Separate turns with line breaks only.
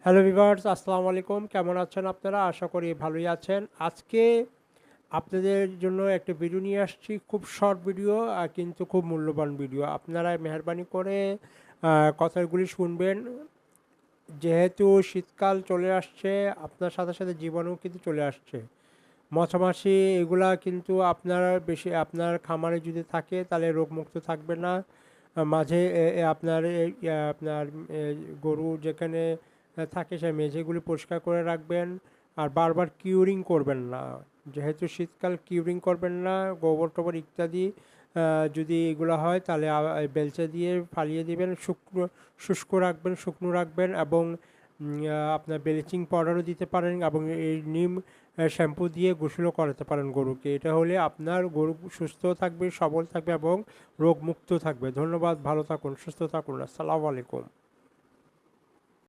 Hello viewers, আসসালামু আলাইকুম। কেমন আছেন আপনারা? আশা করি ভালোই আছেন। আজকে আপনাদের জন্য একটা ভিডিও নিয়ে আসছি, খুব শর্ট ভিডিও কিন্তু খুব মূল্যবান ভিডিও। আপনারা মেহেরবানি করে কথাগুলি শুনবেন। যেহেতু শীতকাল চলে আসছে, আপনার সাথে সাথে জীবাণু কিন্তু চলে আসছে। মশামাছি এগুলা কিন্তু আপনার খামারে যদি থাকে তাহলে রোগমুক্ত থাকবে না। মাঝে আপনার গরু যেখানে থাকে সেই মেঝেগুলি পরিষ্কার করে রাখবেন। আর বারবার কিউরিং করবেন না, যেহেতু শীতকাল কিউরিং করবেন না। গোবর টোবর ইত্যাদি যদি এগুলো হয় তাহলে বেলচা দিয়ে ফালিয়ে দিবেন। শুষ্ক রাখবেন, শুকনো রাখবেন এবং আপনার ব্লিচিং পাউডারও দিতে পারেন এবং এই নিম শ্যাম্পু দিয়ে গোসলও করাতে পারেন গরুকে। এটা হলে আপনার গরু সুস্থ থাকবে, সবল থাকবে এবং রোগমুক্ত থাকবে। ধন্যবাদ, ভালো থাকুন, সুস্থ থাকুন। আসসালামু আলাইকুম।